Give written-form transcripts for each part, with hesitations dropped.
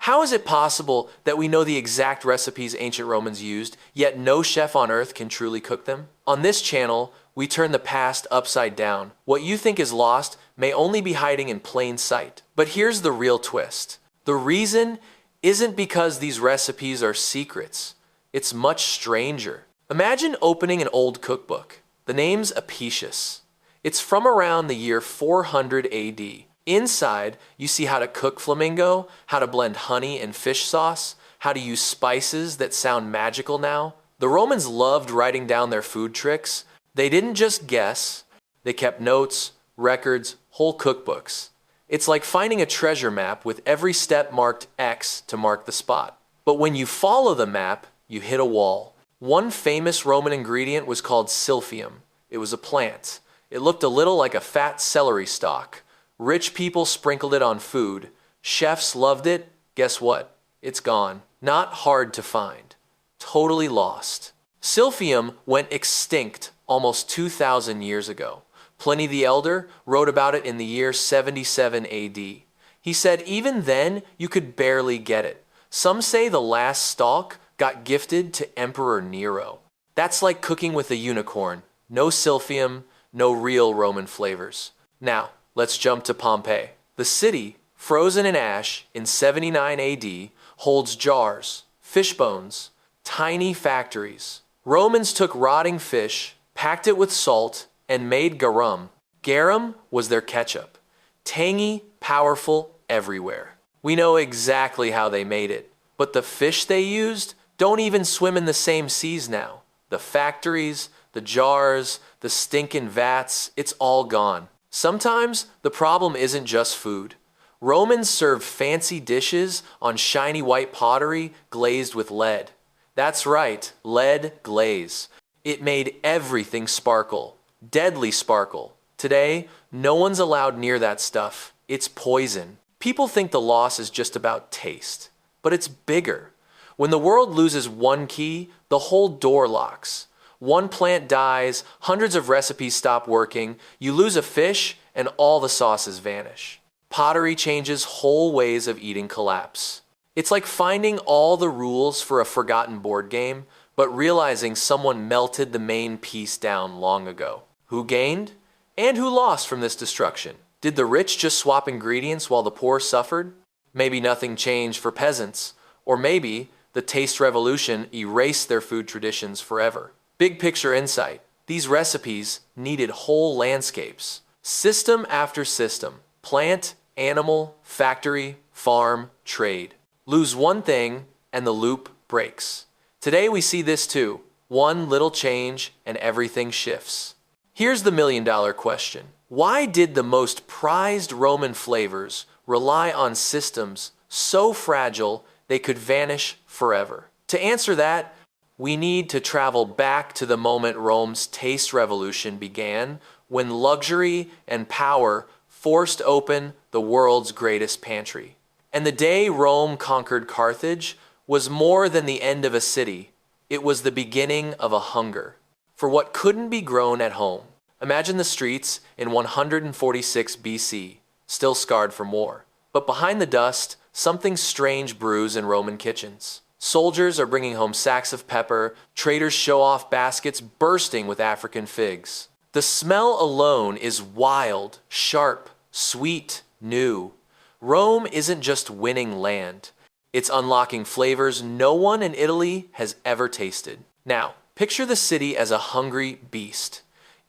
How is it possible that we know the exact recipes ancient Romans used, yet no chef on earth can truly cook them? On this channel, we turn the past upside down. What you think is lost may only be hiding in plain sight. But here's the real twist. The reason isn't because these recipes are secrets. It's much stranger. Imagine opening an old cookbook. The name's Apicius. It's from around the year 400 AD. Inside, you see how to cook flamingo, how to blend honey and fish sauce, how to use spices that sound magical now. The Romans loved writing down their food tricks. They didn't just guess. They kept notes, records, whole cookbooks. It's like finding a treasure map with every step marked X to mark the spot. But when you follow the map, you hit a wall. One famous Roman ingredient was called silphium. It was a plant. It looked a little like a fat celery stalk. Rich people sprinkled it on food. Chefs loved it. Guess what? It's gone. Not hard to find. Totally lost. Silphium went extinct almost 2,000 years ago. Pliny the Elder wrote about it in the year 77 AD. He said even then you could barely get it. Some say the last stalk got gifted to Emperor Nero. That's like cooking with a unicorn. No silphium, no real Roman flavors. Now, let's jump to Pompeii. The city, frozen in ash in 79 AD, holds jars, fish bones, tiny factories. Romans took rotting fish, packed it with salt, and made garum. Garum was their ketchup. Tangy, powerful, everywhere. We know exactly how they made it, but the fish they used don't even swim in the same seas now. The factories, the jars, the stinking vats, it's all gone. Sometimes the problem isn't just food. Romans served fancy dishes on shiny white pottery glazed with lead. That's right, lead glaze. It made everything sparkle. Deadly sparkle. Today, no one's allowed near that stuff. It's poison. People think the loss is just about taste, but it's bigger. When the world loses one key, the whole door locks. One plant dies, hundreds of recipes stop working, you lose a fish, and all the sauces vanish. Pottery changes whole ways of eating collapse. It's like finding all the rules for a forgotten board game, but realizing someone melted the main piece down long ago. Who gained? And who lost from this destruction? Did the rich just swap ingredients while the poor suffered? Maybe nothing changed for peasants, or maybe the taste revolution erased their food traditions forever. Big picture insight. These recipes needed whole landscapes. System after system. Plant, animal, factory, farm, trade. Lose one thing and the loop breaks. Today we see this too. One little change and everything shifts. Here's the million-dollar question. Why did the most prized Roman flavors rely on systems so fragile they could vanish forever? To answer that, we need to travel back to the moment Rome's taste revolution began, when luxury and power forced open the world's greatest pantry. And the day Rome conquered Carthage was more than the end of a city. It was the beginning of a hunger for what couldn't be grown at home. Imagine the streets in 146 BC, still scarred from war. But behind the dust, something strange brews in Roman kitchens. Soldiers are bringing home sacks of pepper, traders show off baskets bursting with African figs. The smell alone is wild, sharp, sweet, new. Rome isn't just winning land. It's unlocking flavors no one in Italy has ever tasted. Now, picture the city as a hungry beast.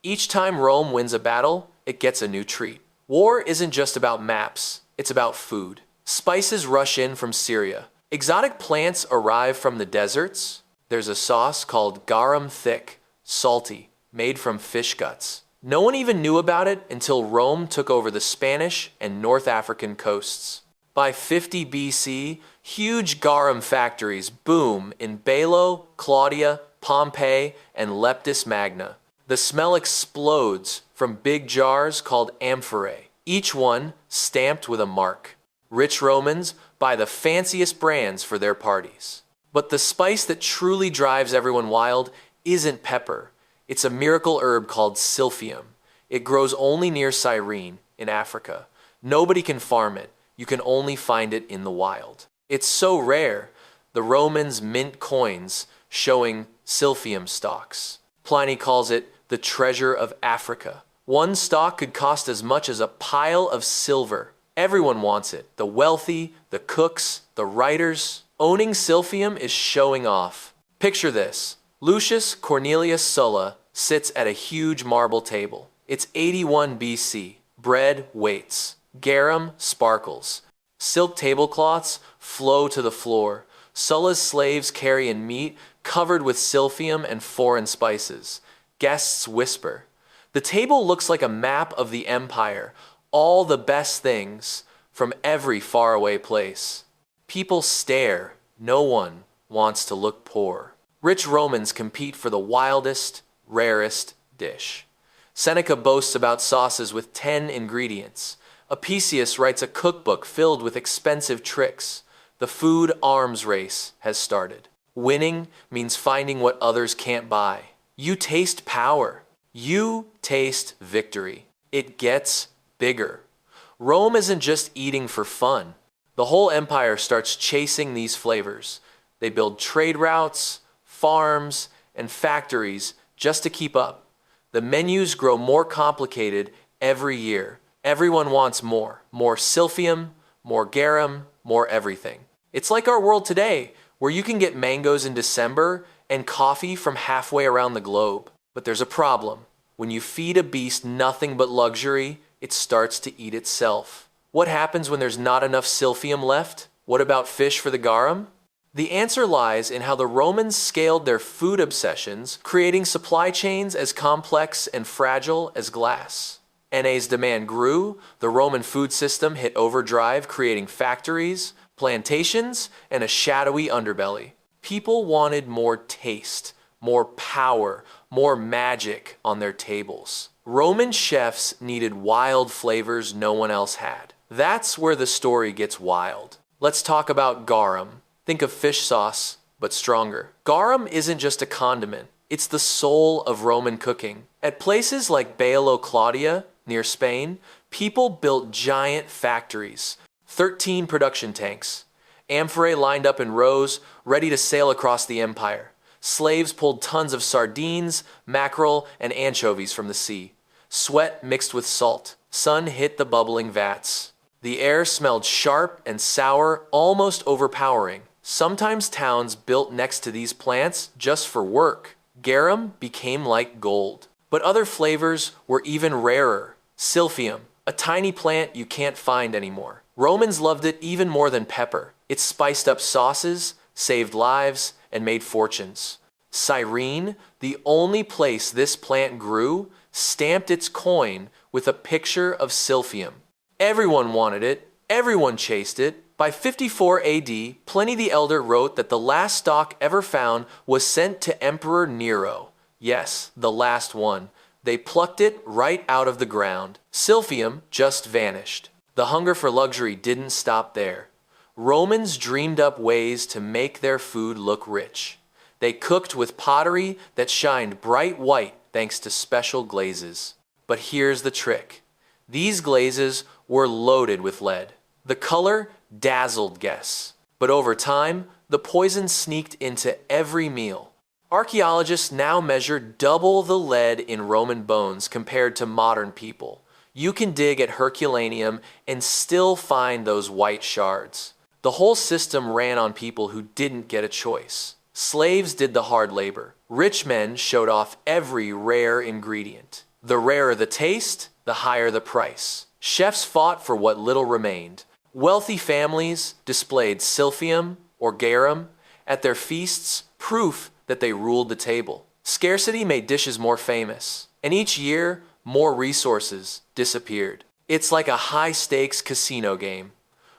Each time Rome wins a battle, it gets a new treat. War isn't just about maps, it's about food. Spices rush in from Syria. Exotic plants arrive from the deserts. There's a sauce called garum thick, salty, made from fish guts. No one even knew about it until Rome took over the Spanish and North African coasts. By 50 BC, huge garum factories boom in Bailo, Claudia, Pompeii, and Leptis Magna. The smell explodes from big jars called amphorae, each one stamped with a mark. Rich Romans buy the fanciest brands for their parties. But the spice that truly drives everyone wild isn't pepper. It's a miracle herb called silphium. It grows only near Cyrene in Africa. Nobody can farm it. You can only find it in the wild. It's so rare, the Romans mint coins showing silphium stalks. Pliny calls it the treasure of Africa. One stalk could cost as much as a pile of silver. Everyone wants it. The wealthy, the cooks, the writers. Owning silphium is showing off. Picture this. Lucius Cornelius Sulla sits at a huge marble table. It's 81 BC. Bread waits. Garum sparkles. Silk tablecloths flow to the floor. Sulla's slaves carry in meat covered with silphium and foreign spices. Guests whisper. The table looks like a map of the empire, all the best things from every faraway place. People stare. No one wants to look poor. Rich Romans compete for the wildest, rarest dish. Seneca boasts about sauces with 10 ingredients. Apicius writes a cookbook filled with expensive tricks. The food arms race has started. Winning means finding what others can't buy. You taste power. You taste victory. It gets bigger. Rome isn't just eating for fun. The whole empire starts chasing these flavors. They build trade routes, farms, and factories just to keep up. The menus grow more complicated every year. Everyone wants more. More silphium, more garum, more everything. It's like our world today, where you can get mangoes in December and coffee from halfway around the globe. But there's a problem. When you feed a beast nothing but luxury, it starts to eat itself. What happens when there's not enough silphium left? What about fish for the garum? The answer lies in how the Romans scaled their food obsessions, creating supply chains as complex and fragile as glass. NA's demand grew, the Roman food system hit overdrive, creating factories, plantations, and a shadowy underbelly. People wanted more taste, more power, more magic on their tables. Roman chefs needed wild flavors no one else had. That's where the story gets wild. Let's talk about garum. Think of fish sauce, but stronger. Garum isn't just a condiment. It's the soul of Roman cooking. At places like Baelo Claudia, near Spain, people built giant factories, 13 production tanks, amphorae lined up in rows, ready to sail across the empire. Slaves pulled tons of sardines, mackerel, and anchovies from the sea. Sweat mixed with salt. Sun hit the bubbling vats. The air smelled sharp and sour, almost overpowering. Sometimes towns built next to these plants just for work. Garum became like gold. But other flavors were even rarer. Silphium, a tiny plant you can't find anymore. Romans loved it even more than pepper. It spiced up sauces, saved lives, and made fortunes. Cyrene, the only place this plant grew, stamped its coin with a picture of silphium. Everyone wanted it. Everyone chased it. By 54 AD, Pliny the Elder wrote that the last stalk ever found was sent to Emperor Nero. Yes, the last one. They plucked it right out of the ground. Silphium just vanished. The hunger for luxury didn't stop there. Romans dreamed up ways to make their food look rich. They cooked with pottery that shined bright white thanks to special glazes. But here's the trick. These glazes were loaded with lead. The color dazzled guests. But over time, the poison sneaked into every meal. Archaeologists now measure double the lead in Roman bones compared to modern people. You can dig at Herculaneum and still find those white shards. The whole system ran on people who didn't get a choice. Slaves did the hard labor. Rich men showed off every rare ingredient. The rarer the taste, the higher the price. Chefs fought for what little remained. Wealthy families displayed silphium or garum at their feasts, proof that they ruled the table. Scarcity made dishes more famous, and each year, more resources disappeared. It's like a high-stakes casino game.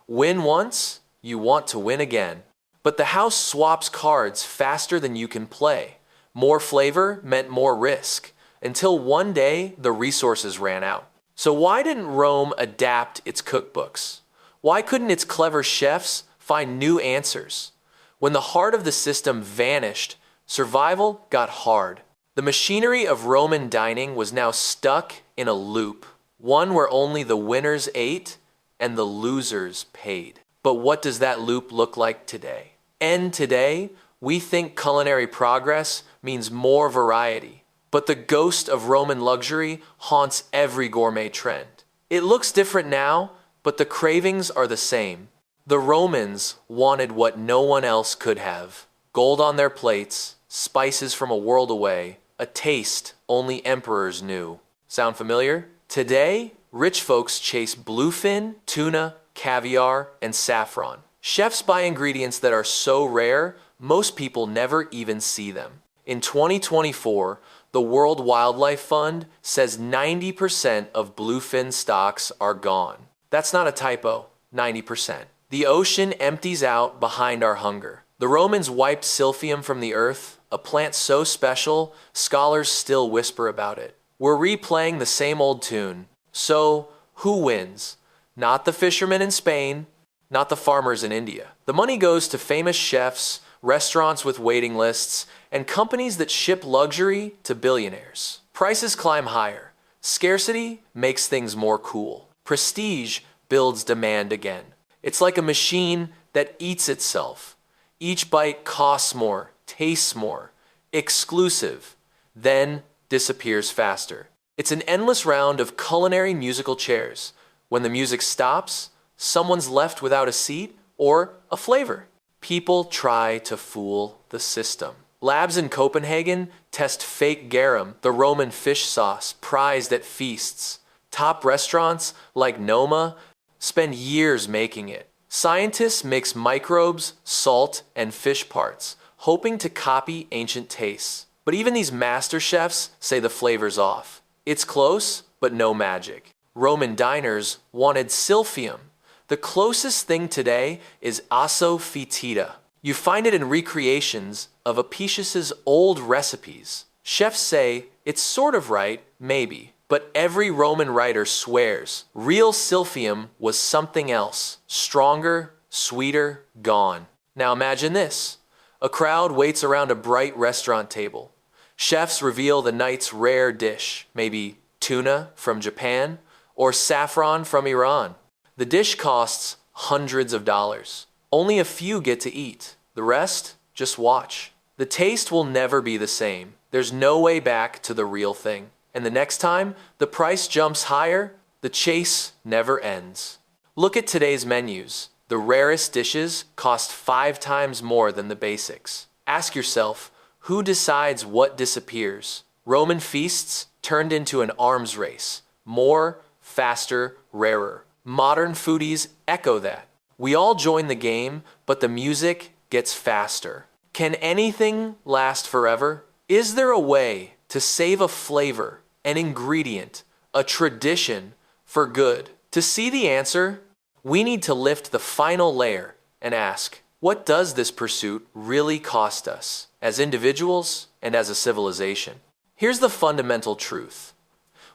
Win once, you want to win again. But the house swaps cards faster than you can play. More flavor meant more risk, until one day the resources ran out. So why didn't Rome adapt its cookbooks? Why couldn't its clever chefs find new answers? When the heart of the system vanished, survival got hard. The machinery of Roman dining was now stuck in a loop, one where only the winners ate and the losers paid. But what does that loop look like today? And today, we think culinary progress means more variety. But the ghost of Roman luxury haunts every gourmet trend. It looks different now, but the cravings are the same. The Romans wanted what no one else could have. Gold on their plates, spices from a world away, a taste only emperors knew. Sound familiar? Today, rich folks chase bluefin, tuna, caviar, and saffron. Chefs buy ingredients that are so rare, most people never even see them. In 2024, the World Wildlife Fund says 90% of bluefin stocks are gone. That's not a typo, 90%. The ocean empties out behind our hunger. The Romans wiped silphium from the earth, a plant so special, scholars still whisper about it. We're replaying the same old tune. So, who wins? Not the fishermen in Spain, not the farmers in India. The money goes to famous chefs, restaurants with waiting lists, and companies that ship luxury to billionaires. Prices climb higher. Scarcity makes things more cool. Prestige builds demand again. It's like a machine that eats itself. Each bite costs more, tastes more, exclusive, then disappears faster. It's an endless round of culinary musical chairs. When the music stops, someone's left without a seat or a flavor. People try to fool the system. Labs in Copenhagen test fake garum, the Roman fish sauce prized at feasts. Top restaurants like Noma spend years making it. Scientists mix microbes, salt, and fish parts, hoping to copy ancient tastes. But even these master chefs say the flavor's off. It's close, but no magic. Roman diners wanted silphium. The closest thing today is assafoetida. You find it in recreations of Apicius's old recipes. Chefs say it's sort of right, maybe, but every Roman writer swears real silphium was something else, stronger, sweeter, gone. Now imagine this. A crowd waits around a bright restaurant table. Chefs reveal the night's rare dish, maybe tuna from Japan or saffron from Iran. The dish costs hundreds of dollars. Only a few get to eat. The rest, just watch. The taste will never be the same. There's no way back to the real thing. And the next time the price jumps higher, the chase never ends. Look at today's menus. The rarest dishes cost 5 times more than the basics. Ask yourself, who decides what disappears? Roman feasts turned into an arms race. More, faster, rarer. Modern foodies echo that. We all join the game, but the music gets faster. Can anything last forever? Is there a way to save a flavor, an ingredient, a tradition for good? To see the answer, we need to lift the final layer and ask, what does this pursuit really cost us, as individuals and as a civilization? Here's the fundamental truth.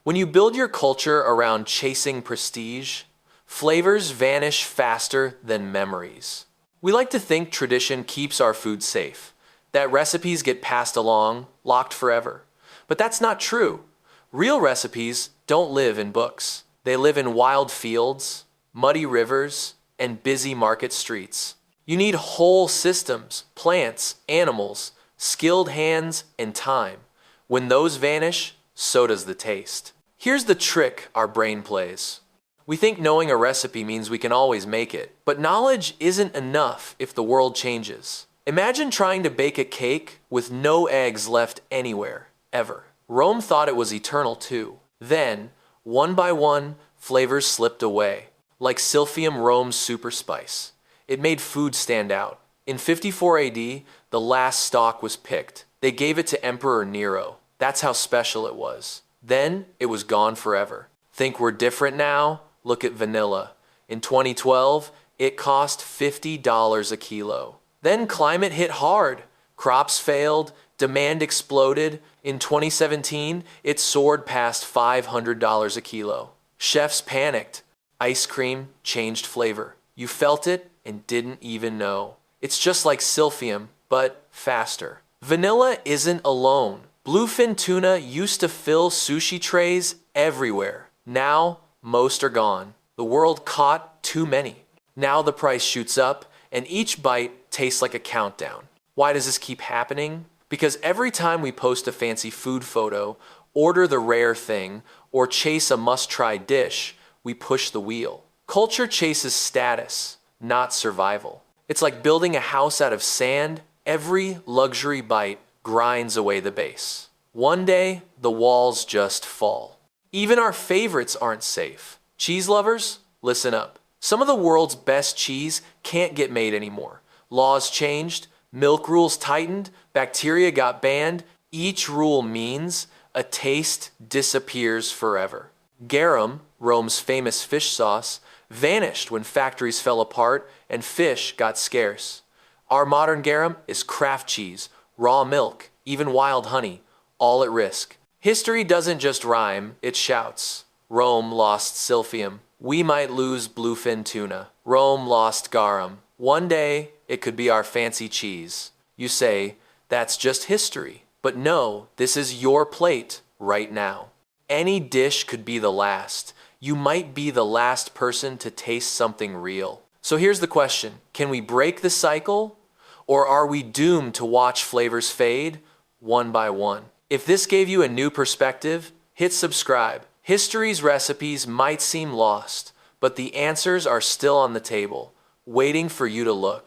When you build your culture around chasing prestige, flavors vanish faster than memories. We like to think tradition keeps our food safe, that recipes get passed along, locked forever. But that's not true. Real recipes don't live in books. They live in wild fields, muddy rivers, and busy market streets. You need whole systems, plants, animals, skilled hands, and time. When those vanish, so does the taste. Here's the trick our brain plays. We think knowing a recipe means we can always make it, but knowledge isn't enough if the world changes. Imagine trying to bake a cake with no eggs left anywhere, ever. Rome thought it was eternal too. Then, one by one, flavors slipped away, like Silphium Rome's super spice. It made food stand out. In 54 AD, the last stalk was picked. They gave it to Emperor Nero. That's how special it was. Then, it was gone forever. Think we're different now? Look at vanilla. In 2012, it cost $50 a kilo. Then climate hit hard. Crops failed, demand exploded. In 2017, it soared past $500 a kilo. Chefs panicked. Ice cream changed flavor. You felt it and didn't even know. It's just like silphium, but faster. Vanilla isn't alone. Bluefin tuna used to fill sushi trays everywhere. Now, most are gone. The world caught too many. Now the price shoots up, and each bite tastes like a countdown. Why does this keep happening? Because every time we post a fancy food photo, order the rare thing, or chase a must-try dish, we push the wheel. Culture chases status, not survival. It's like building a house out of sand. Every luxury bite grinds away the base. One day, the walls just fall. Even our favorites aren't safe. Cheese lovers, listen up. Some of the world's best cheese can't get made anymore. Laws changed, milk rules tightened, bacteria got banned. Each rule means a taste disappears forever. Garum, Rome's famous fish sauce, vanished when factories fell apart and fish got scarce. Our modern garum is craft cheese, raw milk, even wild honey, all at risk. History doesn't just rhyme, it shouts. Rome lost silphium. We might lose bluefin tuna. Rome lost garum. One day, it could be our fancy cheese. You say, that's just history. But no, this is your plate right now. Any dish could be the last. You might be the last person to taste something real. So here's the question. Can we break the cycle? Or are we doomed to watch flavors fade one by one? If this gave you a new perspective, hit subscribe. History's recipes might seem lost, but the answers are still on the table, waiting for you to look.